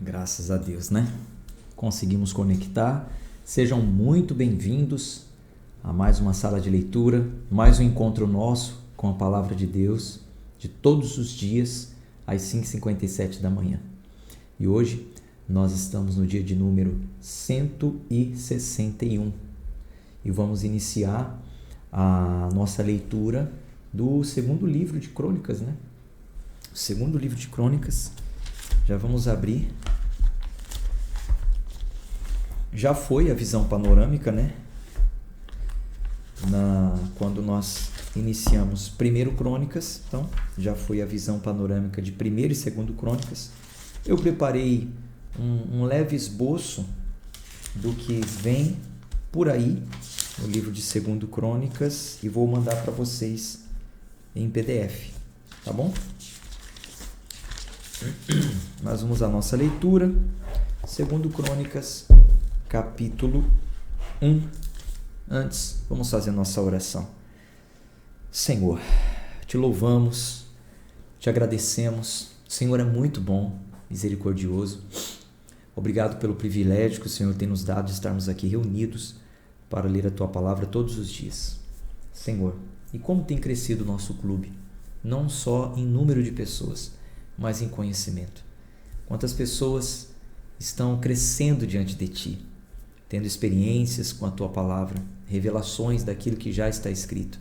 Graças a Deus, né? Conseguimos conectar. Sejam muito bem-vindos a mais uma sala de leitura, mais um encontro nosso com a Palavra de Deus, de todos os dias, às 5h57 da manhã. E hoje nós estamos no dia de número 161 e vamos iniciar a nossa leitura do segundo livro de Crônicas, né? O segundo livro de Crônicas. Já vamos abrir. Já foi a visão panorâmica, né? Quando nós iniciamos primeiro Crônicas, então já foi a visão panorâmica de primeiro e segundo Crônicas. Eu preparei um leve esboço do que vem por aí no livro de segundo Crônicas e vou mandar para vocês em PDF, tá bom? Nós vamos à nossa leitura, segundo Crônicas, capítulo 1. Antes, vamos fazer nossa oração. Senhor, te louvamos, te agradecemos. O Senhor é muito bom, misericordioso. Obrigado pelo privilégio que o Senhor tem nos dado de estarmos aqui reunidos para ler a Tua Palavra todos os dias. Senhor, e como tem crescido o nosso clube, não só em número de pessoas, mas em conhecimento. Quantas pessoas estão crescendo diante de Ti, tendo experiências com a Tua Palavra, revelações daquilo que já está escrito.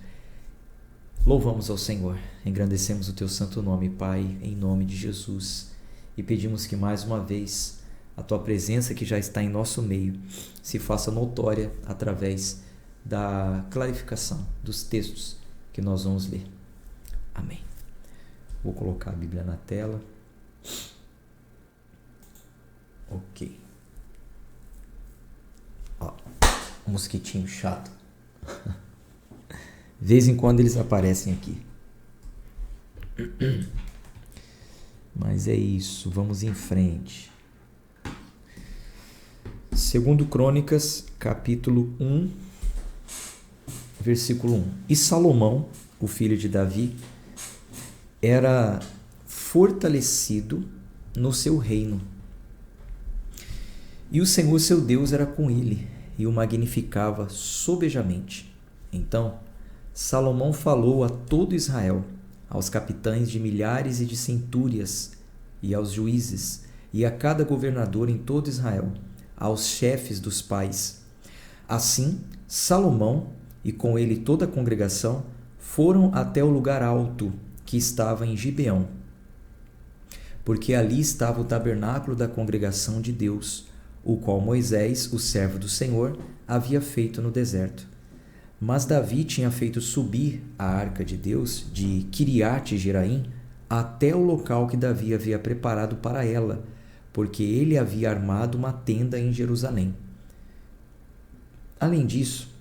Louvamos ao Senhor, engrandecemos o Teu santo nome, Pai, em nome de Jesus, e pedimos que mais uma vez a Tua presença que já está em nosso meio se faça notória através da clarificação dos textos que nós vamos ler. Amém. Vou colocar a Bíblia na tela. Ok. Ó, mosquitinho chato. De vez em quando eles aparecem aqui. Mas é isso, vamos em frente. Segundo Crônicas, capítulo 1, versículo 1. E Salomão, o filho de Davi, era fortalecido no seu reino. E o Senhor seu Deus era com ele e o magnificava sobejamente. Então Salomão falou a todo Israel, aos capitães de milhares e de centúrias, e aos juízes, e a cada governador em todo Israel, aos chefes dos pais. Assim, Salomão e com ele toda a congregação foram até o lugar alto que estava em Gibeão, porque ali estava o tabernáculo da congregação de Deus, o qual Moisés, o servo do Senhor, havia feito no deserto. Mas Davi tinha feito subir a arca de Deus de Quiriate Jeraim até o local que Davi havia preparado para ela, porque ele havia armado uma tenda em Jerusalém. Além disso,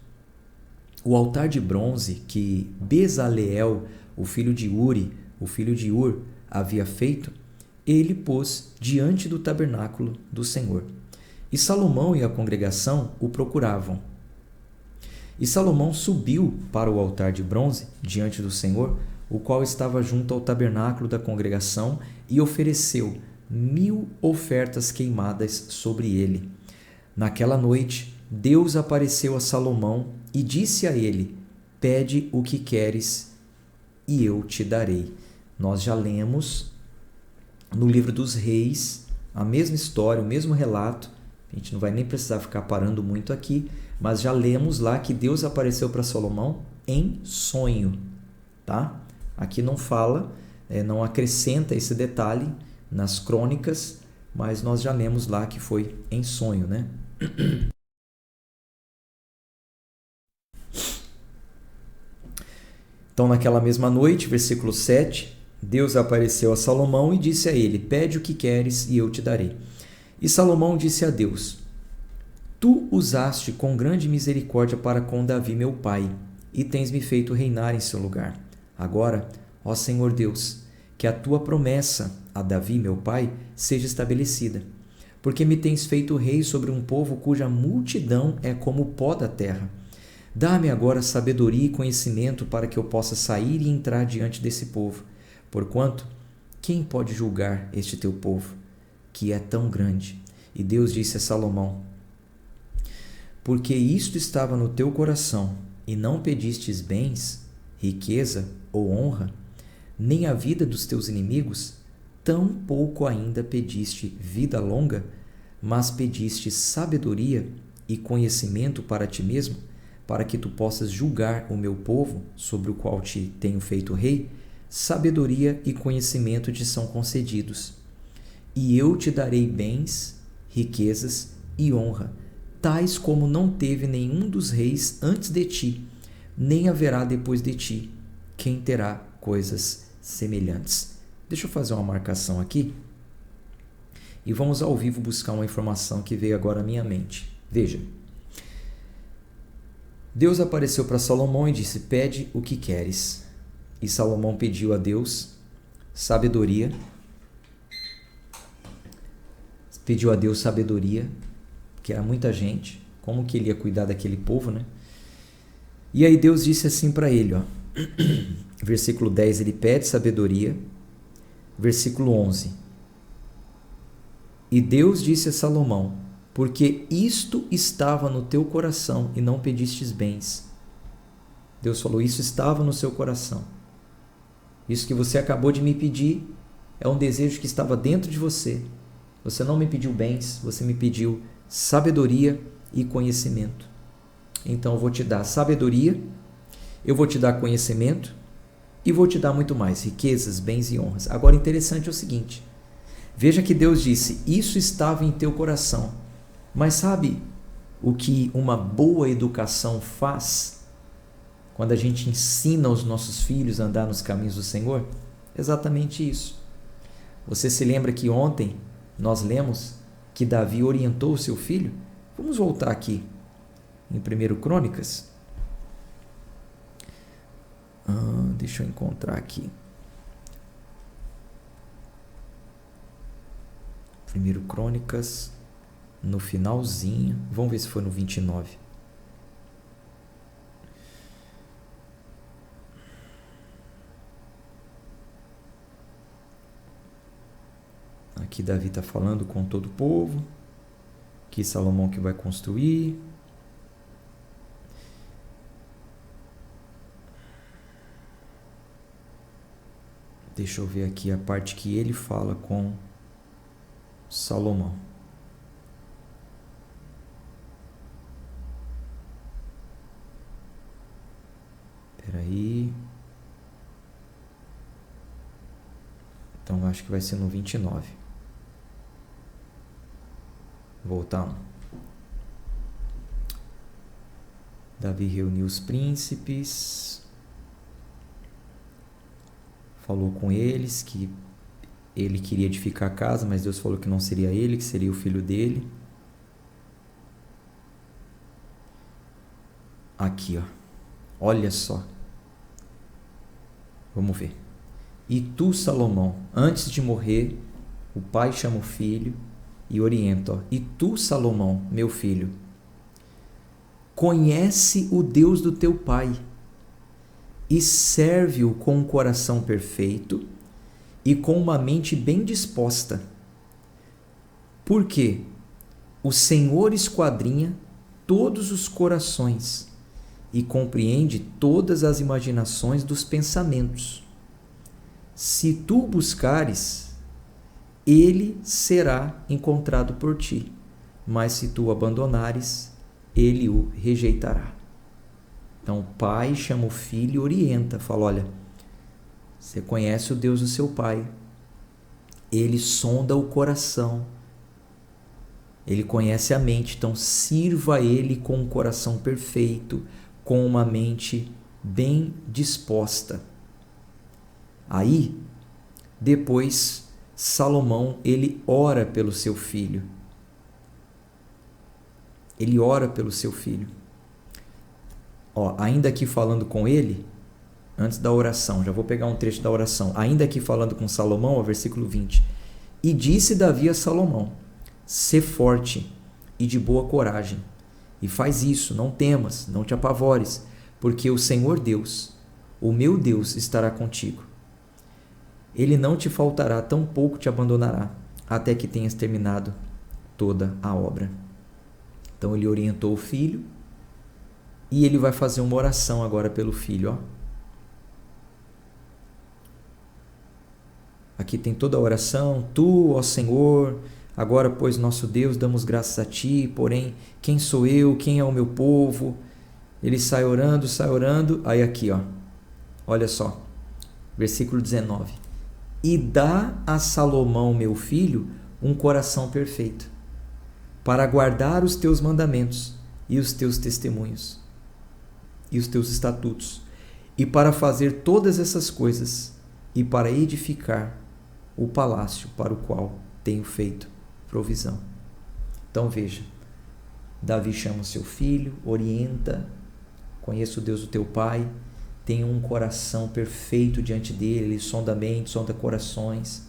o altar de bronze que Bezaleel, o filho de Uri, o filho de Ur, havia feito, ele pôs diante do tabernáculo do Senhor. E Salomão e a congregação o procuravam. E Salomão subiu para o altar de bronze diante do Senhor, o qual estava junto ao tabernáculo da congregação, e ofereceu 1000 ofertas queimadas sobre ele. Naquela noite, Deus apareceu a Salomão e disse a ele: pede o que queres e eu te darei. Nós já lemos no livro dos Reis a mesma história, o mesmo relato. A gente não vai nem precisar ficar parando muito aqui, mas já lemos lá que Deus apareceu para Salomão em sonho, tá? Aqui não fala, não acrescenta esse detalhe nas crônicas, mas nós já lemos lá que foi em sonho, né? Então, naquela mesma noite, versículo 7, Deus apareceu a Salomão e disse a ele: pede o que queres e eu te darei. E Salomão disse a Deus: tu usaste com grande misericórdia para com Davi meu pai, e tens-me feito reinar em seu lugar. Agora, ó Senhor Deus, que a tua promessa a Davi meu pai seja estabelecida, porque me tens feito rei sobre um povo cuja multidão é como o pó da terra. Dá-me agora sabedoria e conhecimento para que eu possa sair e entrar diante desse povo, porquanto quem pode julgar este teu povo? que é tão grande. E Deus disse a Salomão: porque isto estava no teu coração, e não pedistes bens, riqueza ou honra, nem a vida dos teus inimigos, tão pouco ainda pediste vida longa, mas pediste sabedoria e conhecimento para ti mesmo, para que tu possas julgar o meu povo, sobre o qual te tenho feito rei. Sabedoria e conhecimento te são concedidos. E eu te darei bens, riquezas e honra, tais como não teve nenhum dos reis antes de ti, nem haverá depois de ti quem terá coisas semelhantes. Deixa eu fazer uma marcação aqui e vamos ao vivo buscar uma informação que veio agora à minha mente. Veja, Deus apareceu para Salomão e disse: pede o que queres. E Salomão pediu a Deus sabedoria, que era muita gente, como que ele ia cuidar daquele povo, né? E aí Deus disse assim para ele, ó, versículo 10, ele pede sabedoria, versículo 11, e Deus disse a Salomão: porque isto estava no teu coração e não pedistes bens. Deus falou: isso estava no seu coração. Isso que você acabou de me pedir é um desejo que estava dentro de você. Você não me pediu bens, você me pediu sabedoria e conhecimento. Então eu vou te dar sabedoria, eu vou te dar conhecimento e vou te dar muito mais, riquezas, bens e honras. Agora, interessante é o seguinte, veja que Deus disse: isso estava em teu coração. Mas sabe o que uma boa educação faz quando a gente ensina os nossos filhos a andar nos caminhos do Senhor? Exatamente isso. Você se lembra que ontem nós lemos que Davi orientou o seu filho? Vamos voltar aqui em 1 Crônicas. Deixa eu encontrar aqui. 1 Crônicas, no finalzinho. Vamos ver se foi no 29. Aqui Davi está falando com todo o povo, que Salomão que vai construir. Deixa eu ver aqui a parte que ele fala com Salomão. Espera aí. Então acho que vai ser no 29. Voltar. Davi reuniu os príncipes, falou com eles que ele queria edificar a casa, mas Deus falou que não seria ele, que seria o filho dele. Aqui, ó. Olha só. Vamos ver. E tu, Salomão, antes de morrer, o pai chama o filho e orienta, ó. E tu, Salomão, meu filho, conhece o Deus do teu pai e serve-o com um coração perfeito e com uma mente bem disposta. Porque o Senhor esquadrinha todos os corações e compreende todas as imaginações dos pensamentos. Se tu buscares, ele será encontrado por ti, mas se tu abandonares, ele o rejeitará. Então o pai chama o filho e orienta, fala: olha, você conhece o Deus do seu pai, ele sonda o coração, ele conhece a mente, então sirva a ele com um coração perfeito, com uma mente bem disposta. Aí, depois, Salomão, ele ora pelo seu filho. Ele ora pelo seu filho. Ó, ainda aqui falando com ele, antes da oração, já vou pegar um trecho da oração. Ainda aqui falando com Salomão, ó, versículo 20. E disse Davi a Salomão: sê forte e de boa coragem, e faz isso, não temas, não te apavores, porque o Senhor Deus, o meu Deus, estará contigo. Ele não te faltará, tampouco te abandonará. até que tenhas terminado toda a obra. Então ele orientou o filho e ele vai fazer uma oração agora pelo filho. Aqui tem toda a oração. Tu, ó Senhor, agora, pois, nosso Deus, damos graças a Ti, porém, quem sou eu? Quem é o meu povo? Ele sai orando, aí aqui, olha só, versículo 19. E dá a Salomão, meu filho, um coração perfeito, para guardar os Teus mandamentos e os Teus testemunhos e os Teus estatutos, e para fazer todas essas coisas, e para edificar o palácio para o qual tenho feito provisão. Então veja, Davi chama o seu filho, orienta, conheça o Deus do teu pai, tem um coração perfeito diante dele, ele sonda mentes, sonda corações.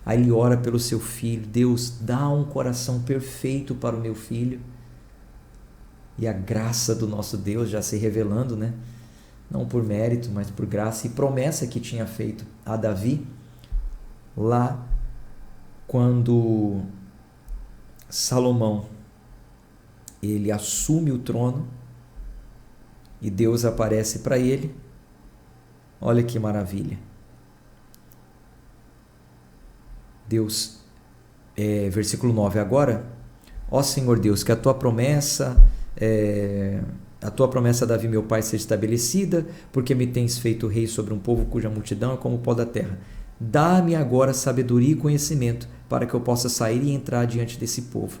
Aí ele ora pelo seu filho, Deus, dá um coração perfeito para o meu filho. E a graça do nosso Deus já se revelando, né? Não por mérito, mas por graça e promessa que tinha feito a Davi, lá quando Salomão ele assume o trono e Deus aparece para ele. Olha que maravilha. Deus, versículo 9, agora, ó Senhor Deus, que a tua promessa a Davi meu pai seja estabelecida, porque me tens feito rei sobre um povo cuja multidão é como o pó da terra. Dá-me agora sabedoria e conhecimento, para que eu possa sair e entrar diante desse povo.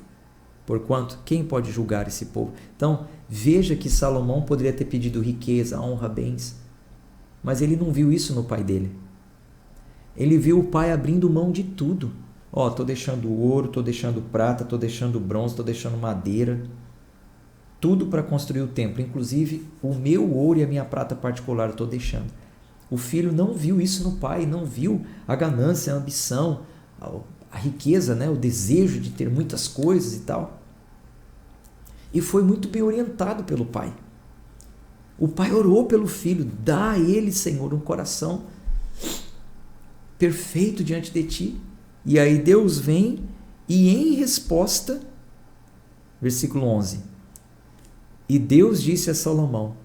Porquanto, quem pode julgar esse povo? Então, veja que Salomão poderia ter pedido riqueza, honra, bens, mas ele não viu isso no pai dele. Ele viu o pai abrindo mão de tudo. Estou deixando ouro, estou deixando prata, estou deixando bronze, estou deixando madeira, tudo para construir o templo, inclusive o meu ouro e a minha prata particular eu estou deixando. O filho não viu isso no pai, não viu a ganância, a ambição, a riqueza, né? O desejo de ter muitas coisas e tal. E foi muito bem orientado pelo pai. O pai orou pelo filho, dá a ele, Senhor, um coração perfeito diante de ti. E aí Deus vem e em resposta, versículo 11, e Deus disse a Salomão,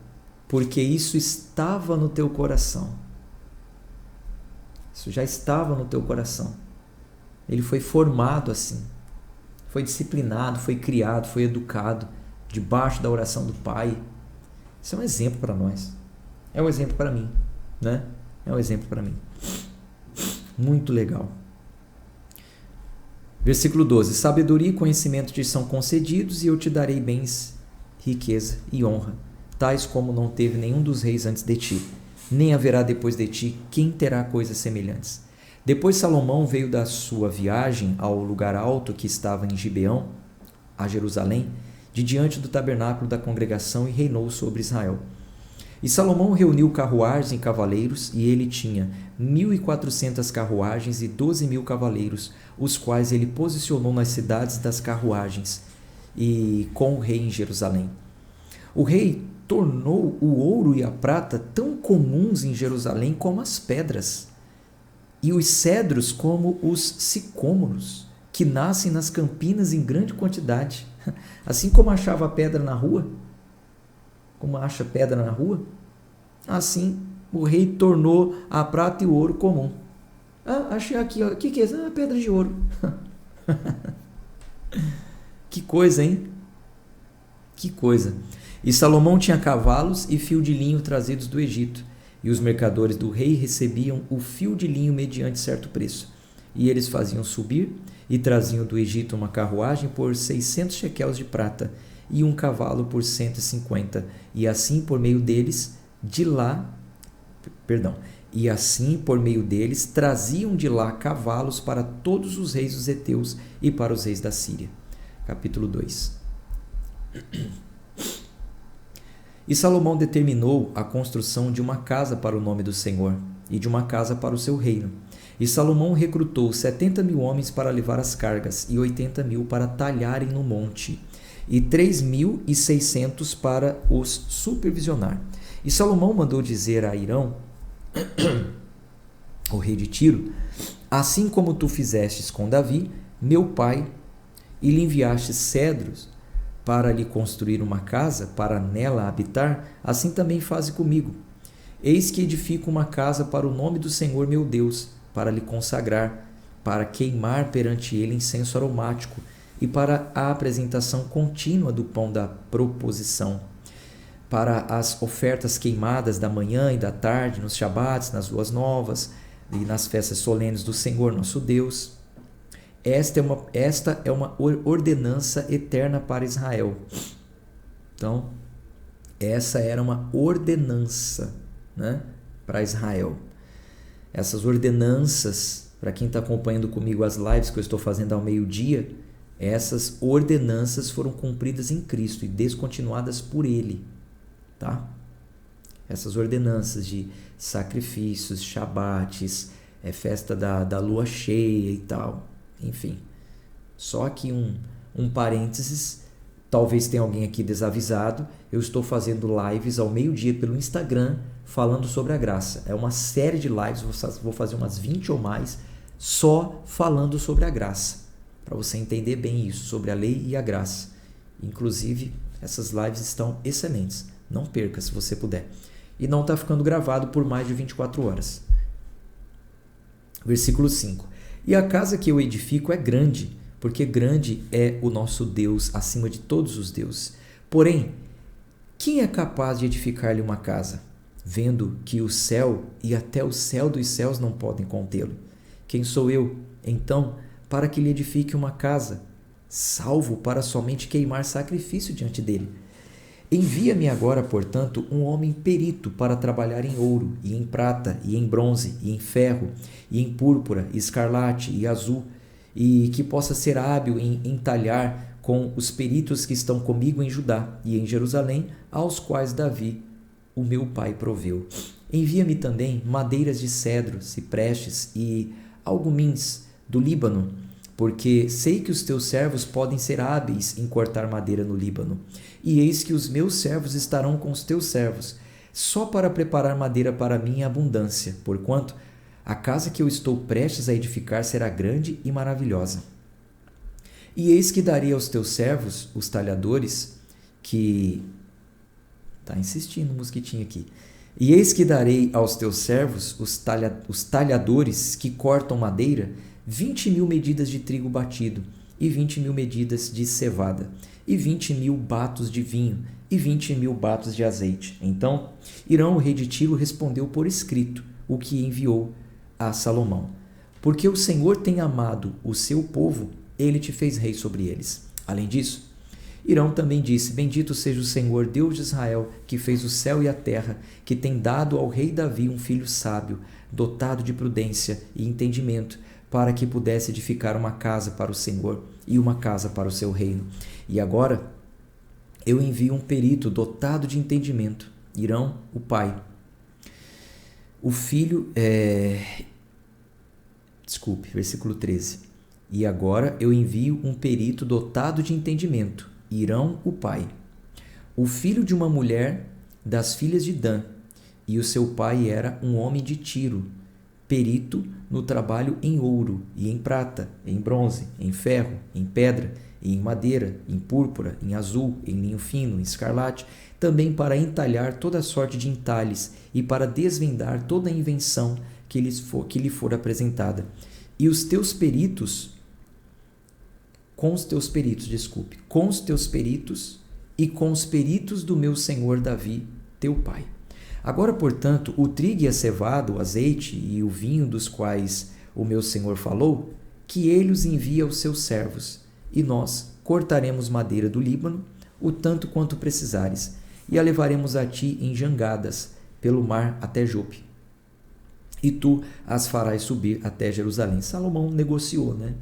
porque isso estava no teu coração. Isso já estava no teu coração. Ele foi formado assim, foi disciplinado, foi criado, foi educado, debaixo da oração do Pai. Isso é um exemplo para nós. É um exemplo para mim, né? É um exemplo para mim. Muito legal. Versículo 12. Sabedoria e conhecimento te são concedidos e eu te darei bens, riqueza e honra, tais como não teve nenhum dos reis antes de ti, nem haverá depois de ti quem terá coisas semelhantes. Depois Salomão veio da sua viagem ao lugar alto que estava em Gibeão, a Jerusalém, de diante do tabernáculo da congregação e reinou sobre Israel. E Salomão reuniu carruagens e cavaleiros, e ele tinha 1.400 carruagens e 12.000 cavaleiros, os quais ele posicionou nas cidades das carruagens e com o rei em Jerusalém. O rei tornou o ouro e a prata tão comuns em Jerusalém como as pedras, e os cedros como os sicômoros, que nascem nas campinas em grande quantidade. Assim como achava pedra na rua, como acha pedra na rua, assim o rei tornou a prata e o ouro comum. Achei aqui, o que é isso? Pedra de ouro. Que coisa, hein? Que coisa. E Salomão tinha cavalos e fio de linho trazidos do Egito, e os mercadores do rei recebiam o fio de linho mediante certo preço, e eles faziam subir e traziam do Egito uma carruagem por 600 shequels de prata e um cavalo por 150, e assim por meio deles traziam de lá cavalos para todos os reis dos heteus e para os reis da Síria. Capítulo 2. E Salomão determinou a construção de uma casa para o nome do Senhor e de uma casa para o seu reino. E Salomão recrutou 70.000 homens para levar as cargas e 80.000 para talharem no monte e 3.600 para os supervisionar. E Salomão mandou dizer a Hirão, o rei de Tiro, assim como tu fizestes com Davi, meu pai, e lhe enviaste cedros para lhe construir uma casa, para nela habitar, assim também faze comigo. Eis que edifico uma casa para o nome do Senhor meu Deus, para lhe consagrar, para queimar perante ele incenso aromático e para a apresentação contínua do pão da proposição, para as ofertas queimadas da manhã e da tarde, nos shabates, nas luas novas e nas festas solenes do Senhor nosso Deus. Esta é uma ordenança eterna para Israel. Então, essa era uma ordenança, né, para Israel. Essas ordenanças, para quem está acompanhando comigo as lives que eu estou fazendo ao meio-dia, essas ordenanças foram cumpridas em Cristo e descontinuadas por Ele. Tá? Essas ordenanças de sacrifícios, shabates, festa da lua cheia e tal. Enfim, só que um parênteses, talvez tenha alguém aqui desavisado, eu estou fazendo lives ao meio-dia pelo Instagram falando sobre a graça. É uma série de lives, vou fazer umas 20 ou mais, só falando sobre a graça, para você entender bem isso, sobre a lei e a graça. Inclusive, essas lives estão excelentes, não perca se você puder. E não está ficando gravado por mais de 24 horas. Versículo 5. E a casa que eu edifico é grande, porque grande é o nosso Deus acima de todos os deuses. Porém, quem é capaz de edificar-lhe uma casa, vendo que o céu e até o céu dos céus não podem contê-lo? Quem sou eu, então, para que lhe edifique uma casa, salvo para somente queimar sacrifício diante dele? Envia-me agora, portanto, um homem perito para trabalhar em ouro, e em prata, e em bronze, e em ferro, e em púrpura, e escarlate, e azul, e que possa ser hábil em entalhar com os peritos que estão comigo em Judá e em Jerusalém, aos quais Davi, o meu pai, proveu. Envia-me também madeiras de cedro, ciprestes e algumins do Líbano, porque sei que os teus servos podem ser hábeis em cortar madeira no Líbano. E eis que os meus servos estarão com os teus servos, só para preparar madeira para mim em abundância, porquanto a casa que eu estou prestes a edificar será grande e maravilhosa. E eis que darei aos teus servos, os talhadores, que... Está insistindo o mosquitinho aqui. E eis que darei aos teus servos, os talhadores que cortam madeira, 20.000 medidas de trigo batido, e 20.000 medidas de cevada, e 20.000 batos de vinho, e 20.000 batos de azeite. Então, Hirão, o rei de Tiro, respondeu por escrito o que enviou a Salomão. Porque o Senhor tem amado o seu povo, ele te fez rei sobre eles. Além disso, Hirão também disse: Bendito seja o Senhor, Deus de Israel, que fez o céu e a terra, que tem dado ao rei Davi um filho sábio, dotado de prudência e entendimento, para que pudesse edificar uma casa para o Senhor e uma casa para o seu reino. E agora eu envio um perito dotado de entendimento, Hirão, o pai. O filho versículo 13. E agora eu envio um perito dotado de entendimento, Hirão, o pai. O filho de uma mulher das filhas de Dan, e o seu pai era um homem de Tiro, perito no trabalho em ouro e em prata, em bronze, em ferro, em pedra, e em madeira, em púrpura, em azul, em linho fino, em escarlate, também para entalhar toda sorte de entalhes e para desvendar toda a invenção que lhe for apresentada. E os teus peritos, com os teus peritos e com os peritos do meu senhor Davi, teu pai. Agora, portanto, o trigo e a cevada, o azeite e o vinho dos quais o meu senhor falou, que ele os envie aos seus servos, e nós cortaremos madeira do Líbano, o tanto quanto precisares, e a levaremos a ti em jangadas, pelo mar até Jope. E tu as farás subir até Jerusalém. Salomão negociou, né?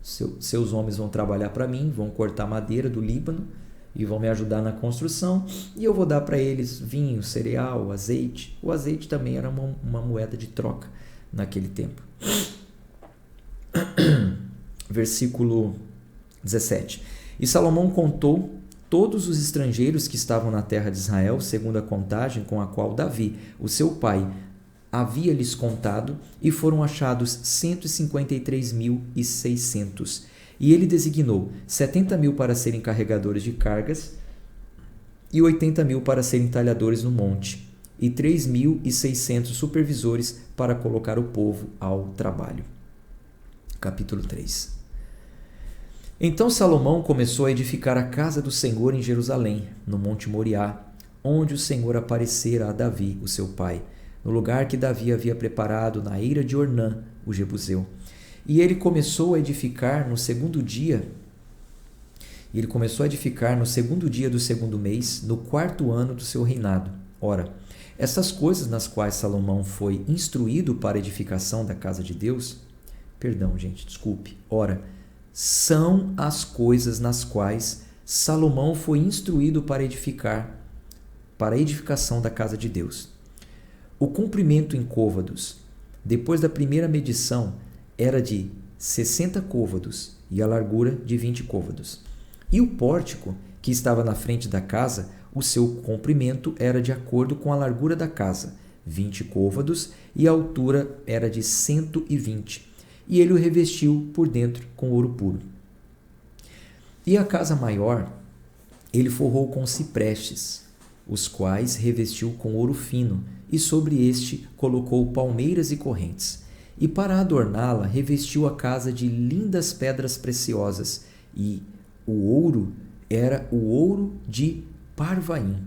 Seus homens vão trabalhar para mim, vão cortar madeira do Líbano, e vão me ajudar na construção, e eu vou dar para eles vinho, cereal, azeite. O azeite também era uma moeda de troca naquele tempo. Versículo 17. E Salomão contou todos os estrangeiros que estavam na terra de Israel, segundo a contagem com a qual Davi, o seu pai, havia-lhes contado, e foram achados 153.600. E ele designou 70.000 para serem carregadores de cargas e 80.000 para serem talhadores no monte, e 3.600 supervisores para colocar o povo ao trabalho. Capítulo 3. Então Salomão começou a edificar a casa do Senhor em Jerusalém, no monte Moriá, onde o Senhor aparecera a Davi, o seu pai, no lugar que Davi havia preparado na eira de Ornã, o jebuseu. E ele começou a edificar no segundo dia do segundo mês, no 4º ano do seu reinado. Ora, essas coisas nas quais Salomão foi instruído para a edificação da casa de Deus, são as coisas nas quais Salomão foi instruído para a edificação da casa de Deus. O comprimento em côvados, depois da primeira medição, era de 60 côvados e a largura de 20 côvados. E o pórtico, que estava na frente da casa, o seu comprimento era de acordo com a largura da casa, 20 côvados, e a altura era de 120. E ele o revestiu por dentro com ouro puro. E a casa maior ele forrou com ciprestes, os quais revestiu com ouro fino, e sobre este colocou palmeiras e correntes. E para adorná-la, revestiu a casa de lindas pedras preciosas, e o ouro era o ouro de Parvaim.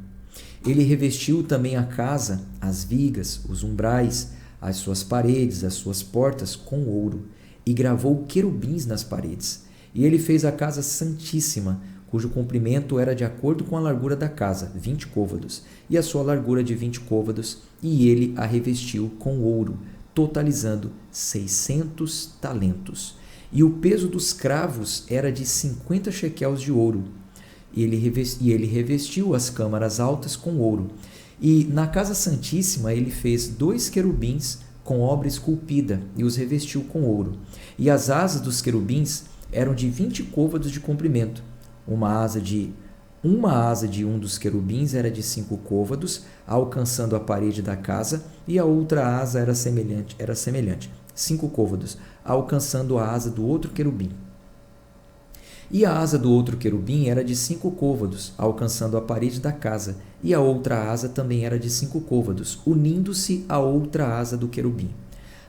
Ele revestiu também a casa, as vigas, os umbrais, as suas paredes, as suas portas com ouro, e gravou querubins nas paredes. E ele fez a casa santíssima, cujo comprimento era de acordo com a largura da casa, 20 côvados, e a sua largura de 20 côvados, e ele a revestiu com ouro, totalizando 600 talentos. E o peso dos cravos era de 50 shequels de ouro. E ele revestiu as câmaras altas com ouro. E na casa santíssima ele fez 2 querubins com obra esculpida e os revestiu com ouro. E as asas dos querubins eram de 20 côvados de comprimento. Uma asa de um dos querubins era de 5 côvados, alcançando a parede da casa, e a outra asa era semelhante, 5 côvados, alcançando a asa do outro querubim. E a asa do outro querubim era de 5 côvados, alcançando a parede da casa, e a outra asa também era de 5 côvados, unindo-se à outra asa do querubim.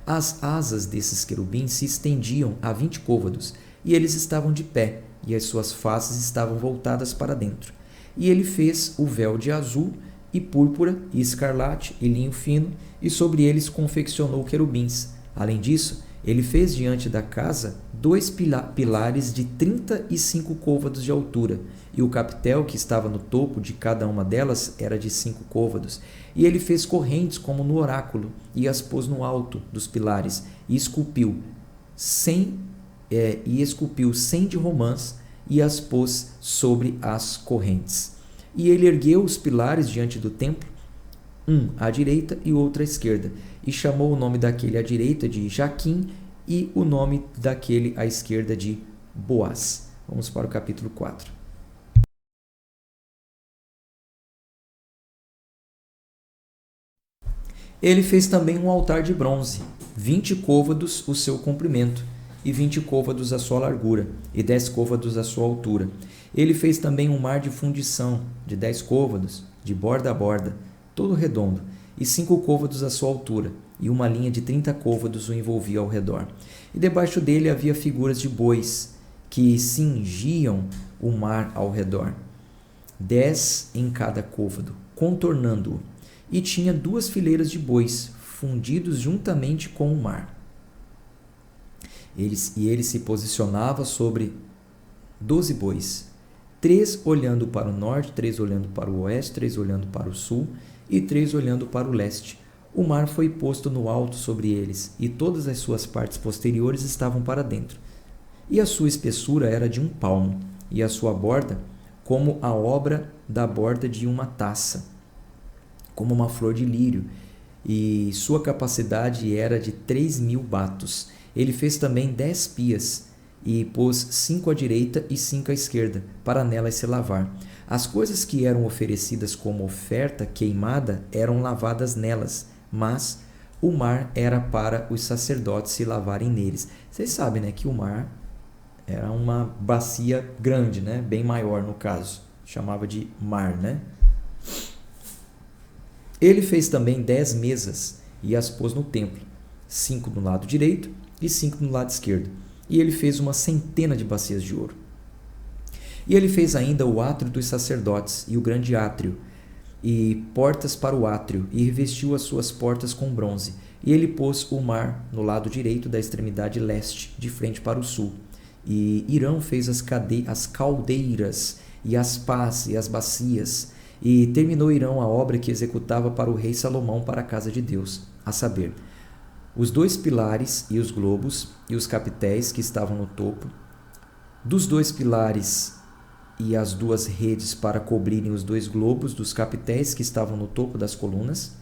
As asas desses querubins se estendiam a 20 côvados, e eles estavam de pé, e as suas faces estavam voltadas para dentro. E ele fez o véu de azul, e púrpura, e escarlate, e linho fino, e sobre eles confeccionou querubins. Além disso, ele fez diante da casa 2 pilares de 35 côvados de altura, e o capitel que estava no topo de cada uma delas era de 5 côvados. E ele fez correntes como no oráculo, e as pôs no alto dos pilares, e esculpiu 100 de romãs, e as pôs sobre as correntes. E ele ergueu os pilares diante do templo, um à direita e outro à esquerda, e chamou o nome daquele à direita de Jaquim, e o nome daquele à esquerda de Boaz. Vamos para o capítulo 4. Ele fez também um altar de bronze, 20 côvados o seu comprimento, e 20 côvados a sua largura, e 10 côvados a sua altura. Ele fez também um mar de fundição, de 10 côvados, de borda a borda, todo redondo, e 5 côvados a sua altura, e uma linha de 30 côvados o envolvia ao redor. E debaixo dele havia figuras de bois, que cingiam o mar ao redor, 10 em cada côvado, contornando-o. E tinha 2 fileiras de bois, fundidos juntamente com o mar. Ele se posicionava sobre 12 bois, 3 olhando para o norte, 3 olhando para o oeste, 3 olhando para o sul e 3 olhando para o leste. O mar foi posto no alto sobre eles, e todas as suas partes posteriores estavam para dentro. E a sua espessura era de 1 palmo, e a sua borda como a obra da borda de uma taça, como uma flor de lírio, e sua capacidade era de 3.000 batos. Ele fez também 10 pias, e pôs 5 à direita e 5 à esquerda, para nelas se lavar. As coisas que eram oferecidas como oferta queimada eram lavadas nelas, mas o mar era para os sacerdotes se lavarem neles. Vocês sabem, né, que o mar era uma bacia grande, né, bem maior no caso. Chamava de mar, né? Ele fez também 10 mesas e as pôs no templo, 5 no lado direito e 5 no lado esquerdo. E ele fez 100 de bacias de ouro. E ele fez ainda o átrio dos sacerdotes e o grande átrio, e portas para o átrio, e revestiu as suas portas com bronze. E ele pôs o mar no lado direito da extremidade leste, de frente para o sul. E Hirão fez as caldeiras, e as pás, e as bacias. E terminou Hirão a obra que executava para o rei Salomão para a casa de Deus, a saber, os 2 pilares e os globos, e os capitéis que estavam no topo, dos 2 pilares e as 2 redes para cobrirem os 2 globos dos capitéis que estavam no topo das colunas,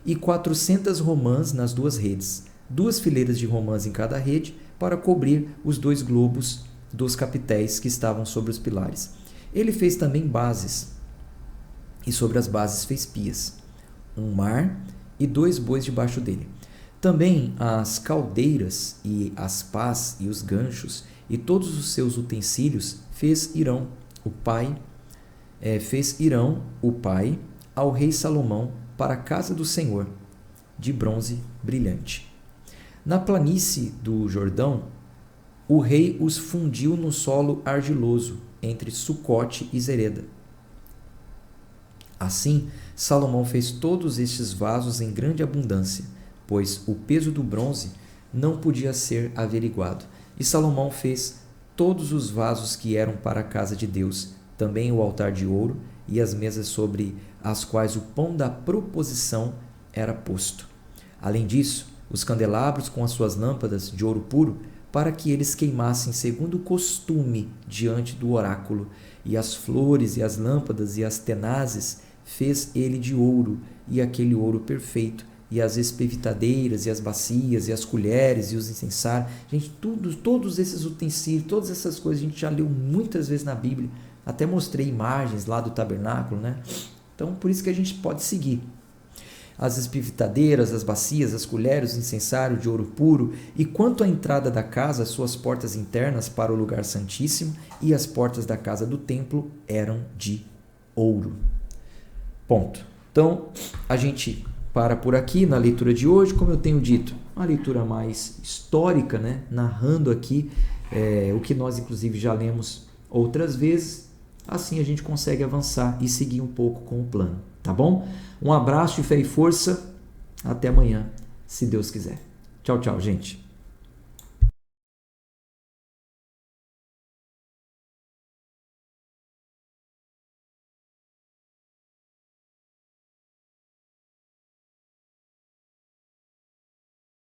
e 400 romãs nas 2 redes, 2 fileiras de romãs em cada rede, para cobrir os 2 globos dos capitéis que estavam sobre os pilares. Ele fez também bases, e sobre as bases fez pias, um mar e 2 bois debaixo dele. Também as caldeiras e as pás e os ganchos e todos os seus utensílios fez Hirão, o pai, ao rei Salomão para a casa do Senhor, de bronze brilhante. Na planície do Jordão, o rei os fundiu no solo argiloso, entre Sucote e Zereda. Assim, Salomão fez todos estes vasos em grande abundância, pois o peso do bronze não podia ser averiguado. E Salomão fez todos os vasos que eram para a casa de Deus, também o altar de ouro e as mesas sobre as quais o pão da proposição era posto. Além disso, os candelabros com as suas lâmpadas de ouro puro, para que eles queimassem segundo o costume diante do oráculo, e as flores e as lâmpadas e as tenazes fez ele de ouro, e aquele ouro perfeito, e as espevitadeiras, e as bacias, e as colheres, e os incensários. Gente, todos esses utensílios, todas essas coisas a gente já leu muitas vezes na Bíblia. Até mostrei imagens lá do tabernáculo, né? Então, por isso que a gente pode seguir. As espevitadeiras, as bacias, as colheres, o incensário de ouro puro. E quanto à entrada da casa, as suas portas internas para o lugar santíssimo e as portas da casa do templo eram de ouro. Ponto. Então, a gente para por aqui na leitura de hoje. Como eu tenho dito, uma leitura mais histórica, né? Narrando aqui o que nós inclusive já lemos outras vezes. Assim a gente consegue avançar e seguir um pouco com o plano, tá bom? Um abraço de fé e força. Até amanhã, se Deus quiser. Tchau, tchau, gente.